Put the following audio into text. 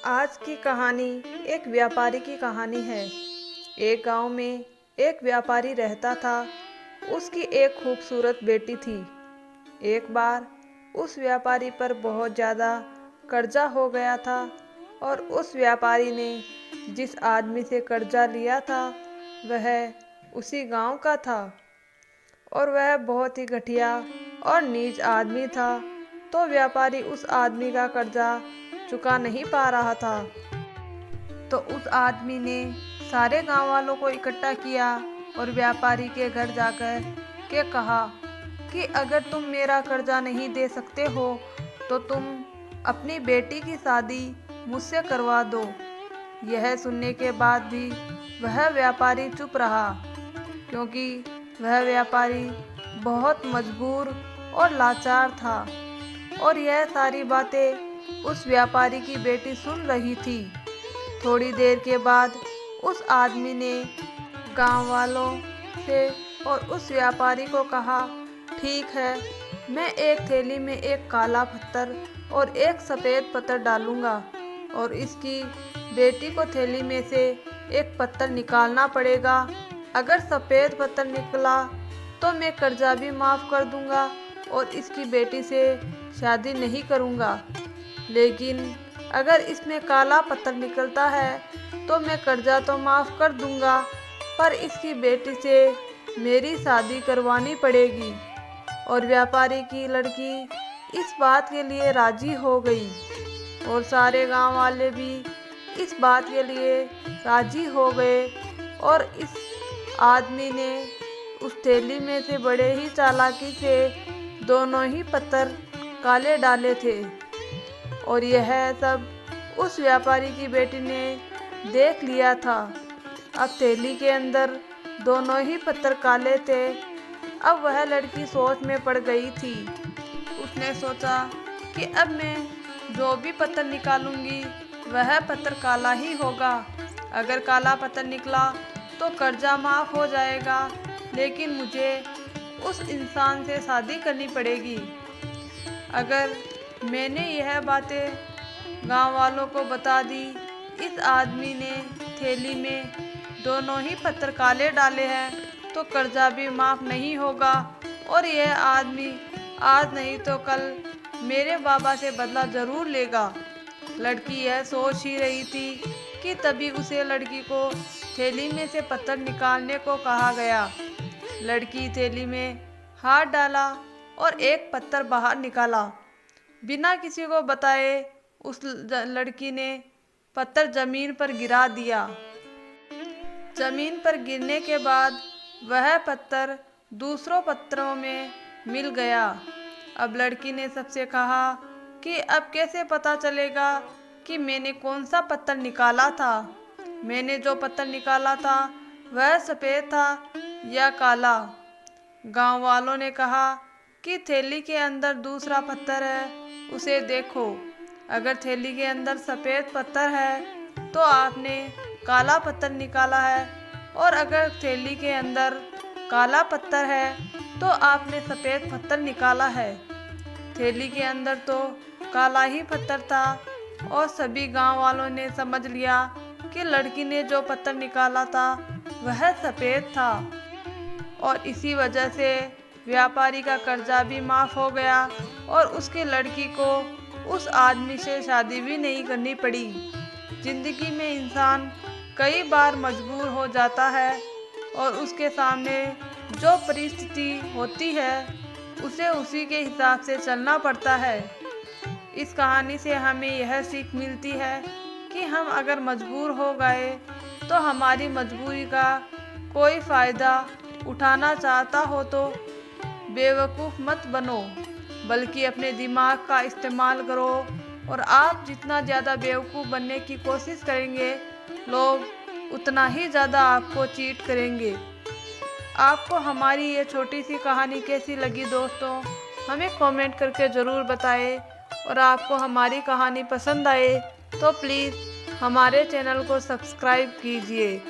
आज की कहानी एक व्यापारी की कहानी है। एक गांव में एक व्यापारी रहता था। उसकी एक खूबसूरत बेटी थी। एक बार उस व्यापारी पर बहुत ज़्यादा कर्जा हो गया था और उस व्यापारी ने जिस आदमी से कर्जा लिया था वह उसी गांव का था और वह बहुत ही घटिया और नीच आदमी था। तो व्यापारी उस आदमी का कर्जा चुका नहीं पा रहा था। तो उस आदमी ने सारे गांव वालों को इकट्ठा किया और व्यापारी के घर जाकर के कहा कि अगर तुम मेरा कर्जा नहीं दे सकते हो तो तुम अपनी बेटी की शादी मुझसे करवा दो। यह सुनने के बाद भी वह व्यापारी चुप रहा, क्योंकि वह व्यापारी बहुत मजबूर और लाचार था और यह सारी बातें उस व्यापारी की बेटी सुन रही थी। थोड़ी देर के बाद उस आदमी ने गांव वालों से और उस व्यापारी को कहा, ठीक है, मैं एक थैली में एक काला पत्थर और एक सफ़ेद पत्थर डालूंगा और इसकी बेटी को थैली में से एक पत्थर निकालना पड़ेगा। अगर सफ़ेद पत्थर निकला तो मैं कर्जा भी माफ़ कर दूंगा और इसकी बेटी से शादी नहीं करूंगा, लेकिन अगर इसमें काला पत्थर निकलता है तो मैं कर्जा तो माफ़ कर दूंगा पर इसकी बेटी से मेरी शादी करवानी पड़ेगी। और व्यापारी की लड़की इस बात के लिए राजी हो गई और सारे गांव वाले भी इस बात के लिए राजी हो गए। और इस आदमी ने उस थैली में से बड़े ही चालाकी से दोनों ही पत्थर काले डाले थे और यह सब उस व्यापारी की बेटी ने देख लिया था। अब थैली के अंदर दोनों ही पत्थर काले थे। अब वह लड़की सोच में पड़ गई थी। उसने सोचा कि अब मैं जो भी पत्थर निकालूंगी वह पत्थर काला ही होगा। अगर काला पत्थर निकला तो कर्जा माफ़ हो जाएगा, लेकिन मुझे उस इंसान से शादी करनी पड़ेगी। अगर मैंने यह बातें गांव वालों को बता दी, इस आदमी ने थैली में दोनों ही पत्थर काले डाले हैं तो कर्जा भी माफ़ नहीं होगा और यह आदमी आज नहीं तो कल मेरे बाबा से बदला ज़रूर लेगा। लड़की यह सोच ही रही थी कि तभी उसे लड़की को थैली में से पत्थर निकालने को कहा गया। लड़की थैली में हाथ डाला और एक पत्थर बाहर निकाला। बिना किसी को बताए उस लड़की ने पत्थर जमीन पर गिरा दिया। जमीन पर गिरने के बाद वह पत्थर दूसरों पत्थरों में मिल गया। अब लड़की ने सबसे कहा कि अब कैसे पता चलेगा कि मैंने कौन सा पत्थर निकाला था। मैंने जो पत्थर निकाला था वह सफ़ेद था या काला। गांव वालों ने कहा कि थैली के अंदर दूसरा पत्थर है, उसे देखो। अगर थैली के अंदर सफ़ेद पत्थर है तो आपने काला पत्थर निकाला है, और अगर थैली के अंदर काला पत्थर है तो आपने सफ़ेद पत्थर निकाला है। थैली के अंदर तो काला ही पत्थर था और सभी गांव वालों ने समझ लिया कि लड़की ने जो पत्थर निकाला था वह सफ़ेद था और इसी वजह से व्यापारी का कर्जा भी माफ़ हो गया और उसकी लड़की को उस आदमी से शादी भी नहीं करनी पड़ी। ज़िंदगी में इंसान कई बार मजबूर हो जाता है और उसके सामने जो परिस्थिति होती है उसे उसी के हिसाब से चलना पड़ता है। इस कहानी से हमें यह सीख मिलती है कि हम अगर मजबूर हो गए तो हमारी मजबूरी का कोई फ़ायदा उठाना चाहता हो तो बेवकूफ़ मत बनो, बल्कि अपने दिमाग का इस्तेमाल करो। और आप जितना ज़्यादा बेवकूफ़ बनने की कोशिश करेंगे, लोग उतना ही ज़्यादा आपको चीट करेंगे। आपको हमारी ये छोटी सी कहानी कैसी लगी दोस्तों, हमें कमेंट करके ज़रूर बताएं। और आपको हमारी कहानी पसंद आए तो प्लीज़ हमारे चैनल को सब्सक्राइब कीजिए।